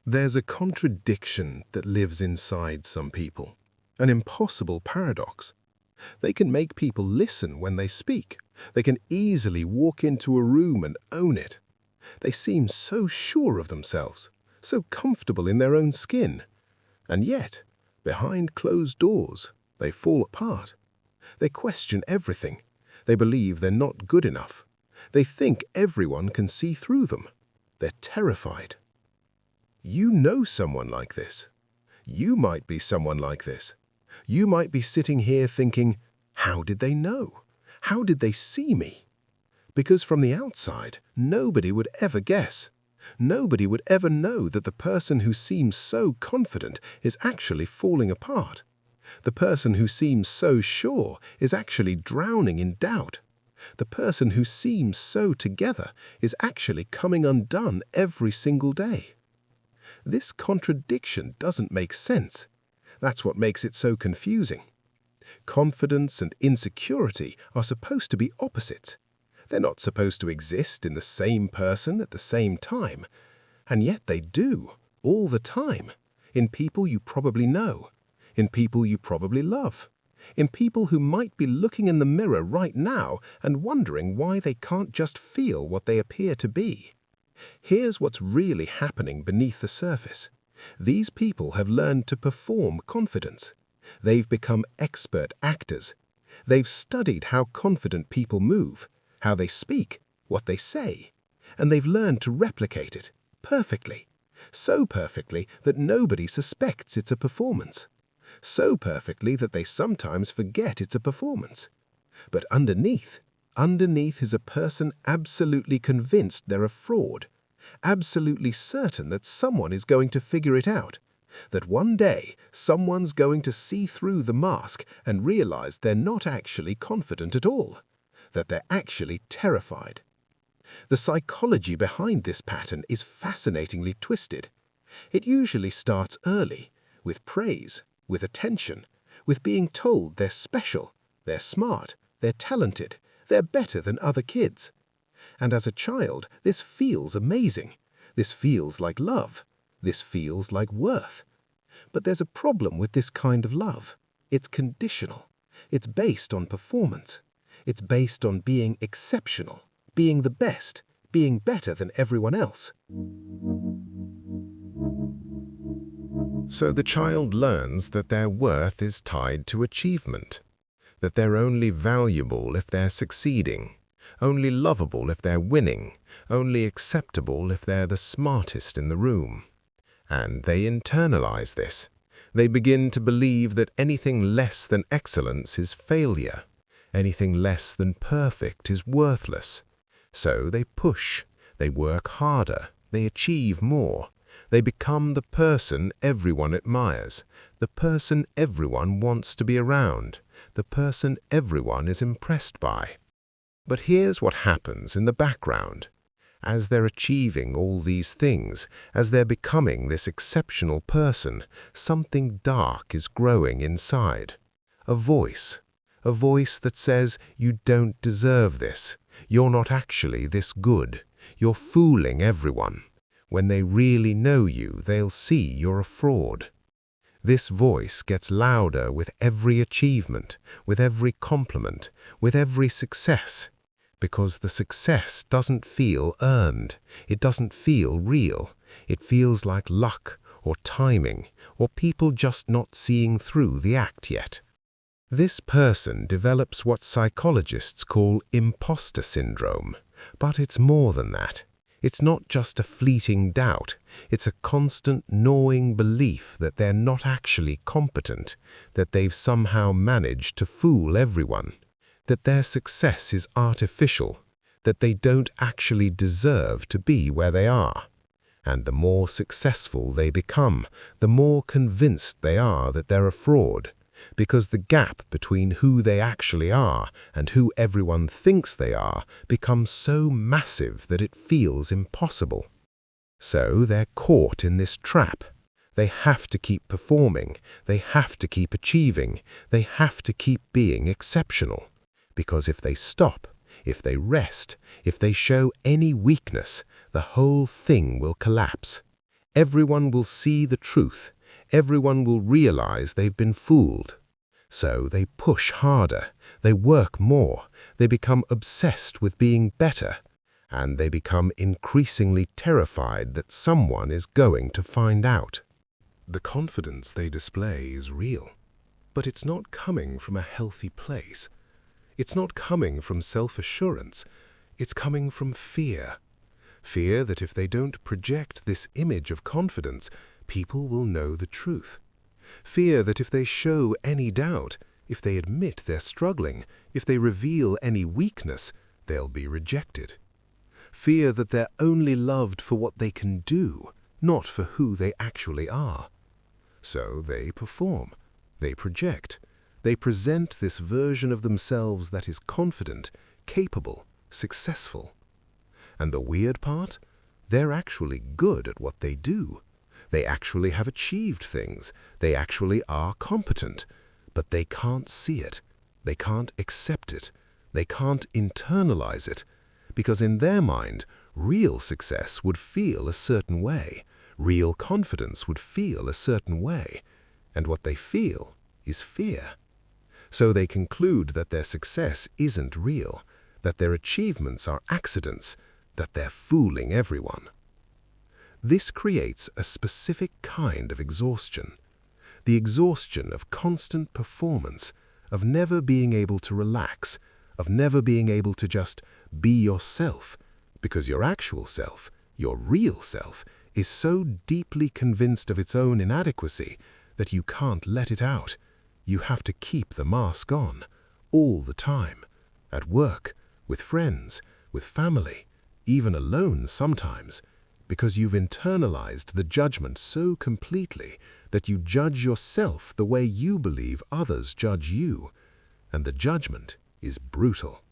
There's a contradiction that lives inside some people, an impossible paradox. They can make people listen when they speak. They can easily walk into a room and own it. They seem so sure of themselves, so comfortable in their own skin. And yet, behind closed doors, they fall apart. They question everything. They believe they're not good enough. They think everyone can see through them. They're terrified. You know someone like this. You might be someone like this. You might be sitting here thinking, how did they know? How did they see me? Because from the outside, nobody would ever guess. Nobody would ever know that the person who seems so confident is actually falling apart. The person who seems so sure is actually drowning in doubt. The person who seems so together is actually coming undone every single day. This contradiction doesn't make sense. That's what makes it so confusing. Confidence and insecurity are supposed to be opposites. They're not supposed to exist in the same person at the same time. And yet they do, all the time, in people you probably know, in people you probably love, in people who might be looking in the mirror right now and wondering why they can't just feel what they appear to be. Here's what's really happening beneath the surface. These people have learned to perform confidence. They've become expert actors. They've studied how confident people move, how they speak, what they say, and they've learned to replicate it perfectly. So perfectly that nobody suspects it's a performance. So perfectly that they sometimes forget it's a performance. But underneath is a person absolutely convinced they're a fraud, absolutely certain that someone is going to figure it out, that one day someone's going to see through the mask and realize they're not actually confident at all, that they're actually terrified. The psychology behind this pattern is fascinatingly twisted. It usually starts early, with praise, with attention, with being told they're special, they're smart, they're talented, they're better than other kids. And as a child, this feels amazing. This feels like love. This feels like worth. But there's a problem with this kind of love. It's conditional. It's based on performance. It's based on being exceptional, being the best, being better than everyone else. So the child learns that their worth is tied to achievement, that they're only valuable if they're succeeding, only lovable if they're winning, only acceptable if they're the smartest in the room. And they internalize this. They begin to believe that anything less than excellence is failure. Anything less than perfect is worthless. So they push, they work harder, they achieve more. They become the person everyone admires, the person everyone wants to be around, the person everyone is impressed by. But here's what happens in the background. As they're achieving all these things, as they're becoming this exceptional person, something dark is growing inside. A voice that says, you don't deserve this, you're not actually this good, you're fooling everyone. When they really know you, they'll see you're a fraud. This voice gets louder with every achievement, with every compliment, with every success. Because the success doesn't feel earned, it doesn't feel real, it feels like luck or timing or people just not seeing through the act yet. This person develops what psychologists call imposter syndrome, but it's more than that. It's not just a fleeting doubt, it's a constant gnawing belief that they're not actually competent, that they've somehow managed to fool everyone, that their success is artificial, that they don't actually deserve to be where they are. And the more successful they become, the more convinced they are that they're a fraud, because the gap between who they actually are and who everyone thinks they are becomes so massive that it feels impossible. So they're caught in this trap. They have to keep performing, they have to keep achieving, they have to keep being exceptional. Because if they stop, if they rest, if they show any weakness, the whole thing will collapse. Everyone will see the truth. Everyone will realize they've been fooled. So they push harder, they work more, they become obsessed with being better, and they become increasingly terrified that someone is going to find out. The confidence they display is real, but it's not coming from a healthy place. It's not coming from self-assurance. It's coming from fear. Fear that if they don't project this image of confidence, people will know the truth. Fear that if they show any doubt, if they admit they're struggling, if they reveal any weakness, they'll be rejected. Fear that they're only loved for what they can do, not for who they actually are. So they perform, they project, they present this version of themselves that is confident, capable, successful. And the weird part? They're actually good at what they do. They actually have achieved things. They actually are competent. But they can't see it. They can't accept it. They can't internalize it. Because in their mind, real success would feel a certain way. Real confidence would feel a certain way. And what they feel is fear. So they conclude that their success isn't real, that their achievements are accidents, that they're fooling everyone. This creates a specific kind of exhaustion. The exhaustion of constant performance, of never being able to relax, of never being able to just be yourself, because your actual self, your real self, is so deeply convinced of its own inadequacy that you can't let it out. You have to keep the mask on, all the time, at work, with friends, with family, even alone sometimes, because you've internalized the judgment so completely that you judge yourself the way you believe others judge you, and the judgment is brutal.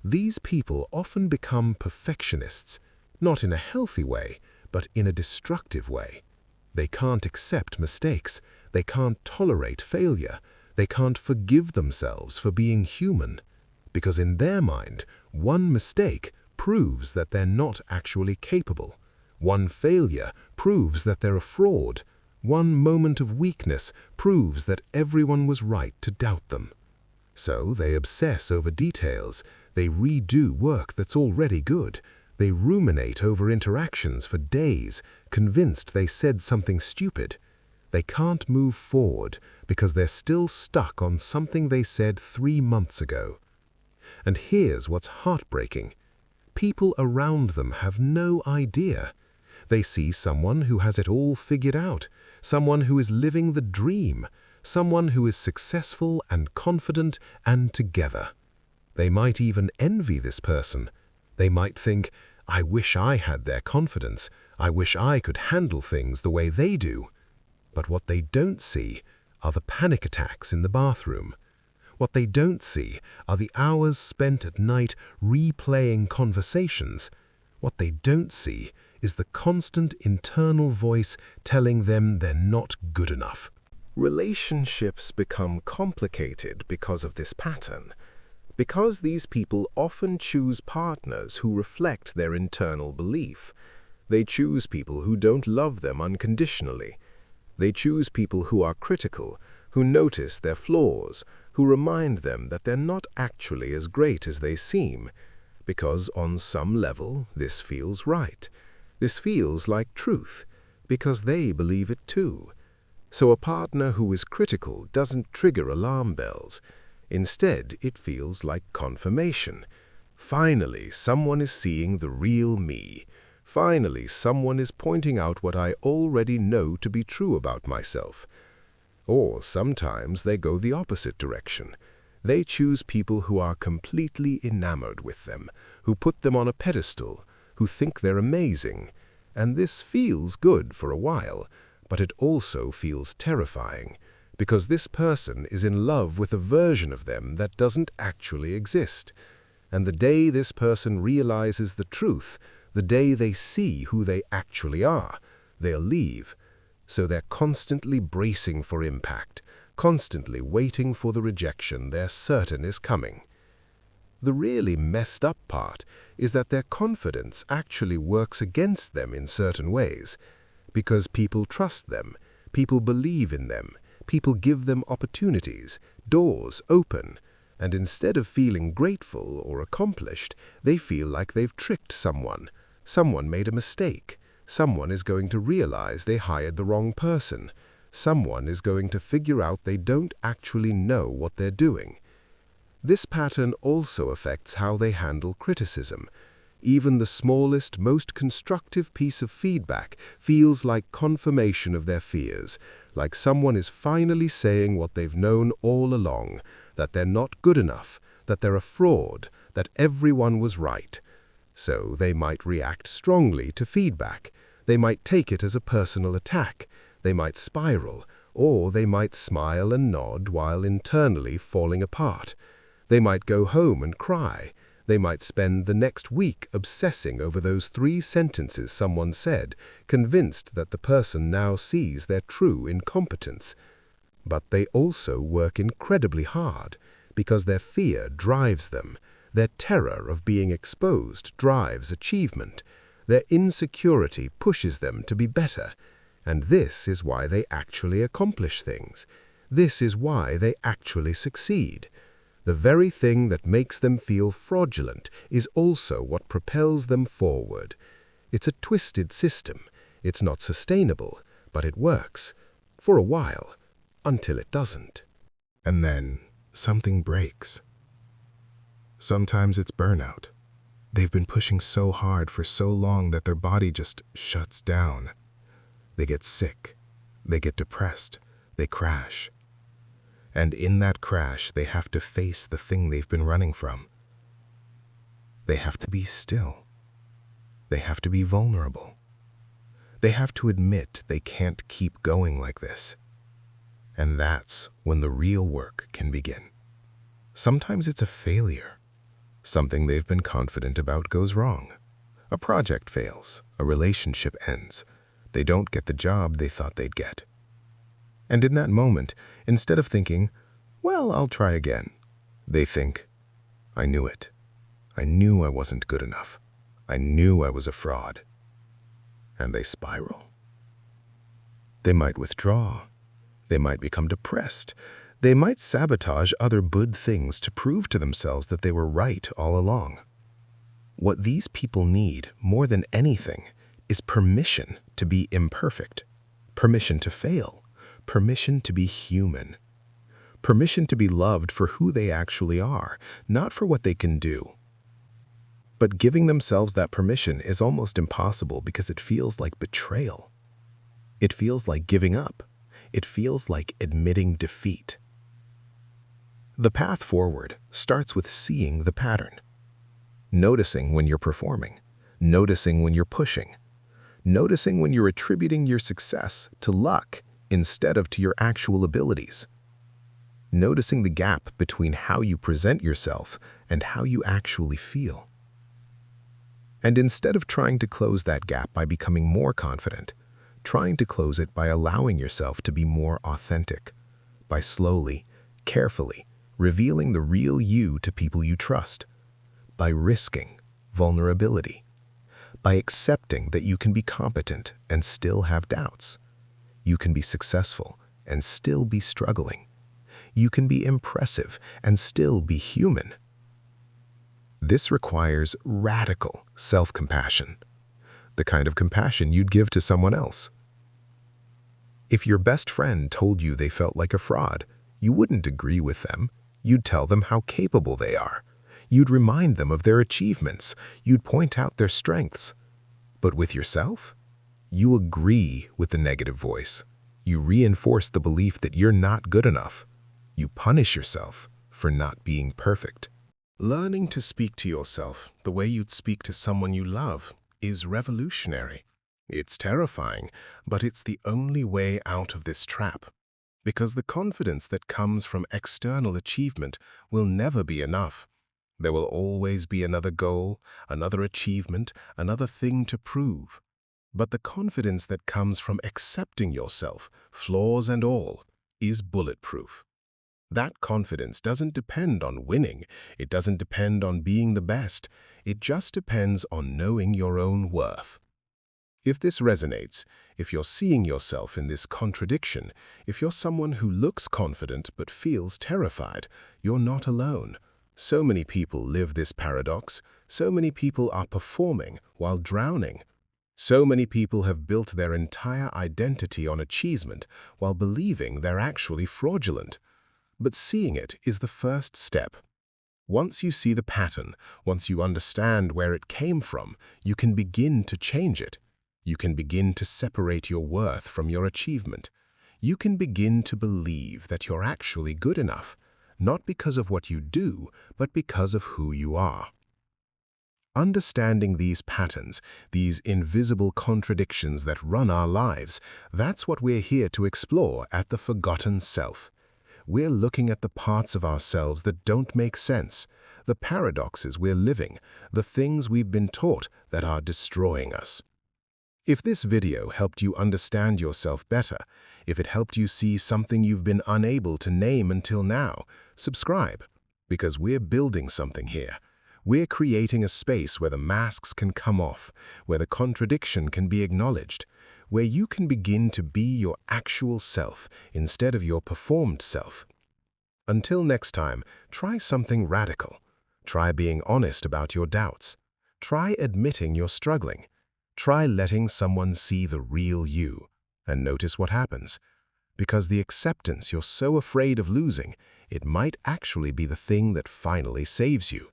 These people often become perfectionists, not in a healthy way, but in a destructive way. They can't accept mistakes, they can't tolerate failure, they can't forgive themselves for being human, because in their mind, one mistake proves that they're not actually capable. One failure proves that they're a fraud. One moment of weakness proves that everyone was right to doubt them. So they obsess over details. They redo work that's already good. They ruminate over interactions for days, convinced they said something stupid. They can't move forward because they're still stuck on something they said 3 months ago. And here's what's heartbreaking. People around them have no idea. They see someone who has it all figured out, someone who is living the dream, someone who is successful and confident and together. They might even envy this person. They might think, I wish I had their confidence. I wish I could handle things the way they do. But what they don't see are the panic attacks in the bathroom. What they don't see are the hours spent at night replaying conversations. What they don't see is the constant internal voice telling them they're not good enough. Relationships become complicated because of this pattern, because these people often choose partners who reflect their internal belief. They choose people who don't love them unconditionally. They choose people who are critical, who notice their flaws, who remind them that they're not actually as great as they seem, because on some level this feels right. This feels like truth, because they believe it too. So a partner who is critical doesn't trigger alarm bells. Instead, it feels like confirmation. Finally, someone is seeing the real me. Finally, someone is pointing out what I already know to be true about myself. Or sometimes they go the opposite direction. They choose people who are completely enamored with them, who put them on a pedestal, who think they're amazing. And this feels good for a while, but it also feels terrifying, because this person is in love with a version of them that doesn't actually exist. And the day this person realizes the truth, the day they see who they actually are, they'll leave. So they're constantly bracing for impact, constantly waiting for the rejection they're certain is coming. The really messed up part is that their confidence actually works against them in certain ways. because people trust them, people believe in them, people give them opportunities, doors open, and instead of feeling grateful or accomplished, they feel like they've tricked someone. Someone made a mistake. Someone is going to realize they hired the wrong person. Someone is going to figure out they don't actually know what they're doing. This pattern also affects how they handle criticism. Even the smallest, most constructive piece of feedback feels like confirmation of their fears, like someone is finally saying what they've known all along, that they're not good enough, that they're a fraud, that everyone was right. So they might react strongly to feedback. They might take it as a personal attack. They might spiral, or they might smile and nod while internally falling apart. They might go home and cry. They might spend the next week obsessing over those 3 sentences someone said, convinced that the person now sees their true incompetence. But they also work incredibly hard because their fear drives them. Their terror of being exposed drives achievement. Their insecurity pushes them to be better. And this is why they actually accomplish things. This is why they actually succeed. The very thing that makes them feel fraudulent is also what propels them forward. It's a twisted system. It's not sustainable, but it works. For a while, until it doesn't. And then something breaks. Sometimes it's burnout. They've been pushing so hard for so long that their body just shuts down. They get sick. They get depressed. They crash. And in that crash, they have to face the thing they've been running from. They have to be still. They have to be vulnerable. They have to admit they can't keep going like this. And that's when the real work can begin. Sometimes it's a failure. Something they've been confident about goes wrong. A project fails. A relationship ends. They don't get the job they thought they'd get. And in that moment, instead of thinking, well, I'll try again, they think, I knew it. I knew I wasn't good enough. I knew I was a fraud. And they spiral. They might withdraw. They might become depressed. They might sabotage other good things to prove to themselves that they were right all along. What these people need, more than anything, is permission to be imperfect, permission to fail, permission to be human, permission to be loved for who they actually are, not for what they can do. But giving themselves that permission is almost impossible because it feels like betrayal. It feels like giving up. It feels like admitting defeat. The path forward starts with seeing the pattern. Noticing when you're performing. Noticing when you're pushing. Noticing when you're attributing your success to luck instead of to your actual abilities. Noticing the gap between how you present yourself and how you actually feel. And instead of trying to close that gap by becoming more confident, trying to close it by allowing yourself to be more authentic, by slowly, carefully revealing the real you to people you trust, by risking vulnerability, by accepting that you can be competent and still have doubts. You can be successful and still be struggling. You can be impressive and still be human. This requires radical self-compassion, the kind of compassion you'd give to someone else. If your best friend told you they felt like a fraud, you wouldn't agree with them. You'd tell them how capable they are. You'd remind them of their achievements. You'd point out their strengths. But with yourself, you agree with the negative voice. You reinforce the belief that you're not good enough. You punish yourself for not being perfect. Learning to speak to yourself the way you'd speak to someone you love is revolutionary. It's terrifying, but it's the only way out of this trap. Because the confidence that comes from external achievement will never be enough. There will always be another goal, another achievement, another thing to prove. But the confidence that comes from accepting yourself, flaws and all, is bulletproof. That confidence doesn't depend on winning. It doesn't depend on being the best. It just depends on knowing your own worth. If this resonates, if you're seeing yourself in this contradiction, if you're someone who looks confident but feels terrified, you're not alone. So many people live this paradox. So many people are performing while drowning. So many people have built their entire identity on achievement while believing they're actually fraudulent. But seeing it is the first step. Once you see the pattern, once you understand where it came from, you can begin to change it. You can begin to separate your worth from your achievement. You can begin to believe that you're actually good enough, not because of what you do, but because of who you are. Understanding these patterns, these invisible contradictions that run our lives, that's what we're here to explore at The Forgotten Self. We're looking at the parts of ourselves that don't make sense, the paradoxes we're living, the things we've been taught that are destroying us. If this video helped you understand yourself better, if it helped you see something you've been unable to name until now, subscribe, because we're building something here. We're creating a space where the masks can come off, where the contradiction can be acknowledged, where you can begin to be your actual self instead of your performed self. Until next time, try something radical. Try being honest about your doubts. Try admitting you're struggling. Try letting someone see the real you, and notice what happens. Because the acceptance you're so afraid of losing, it might actually be the thing that finally saves you.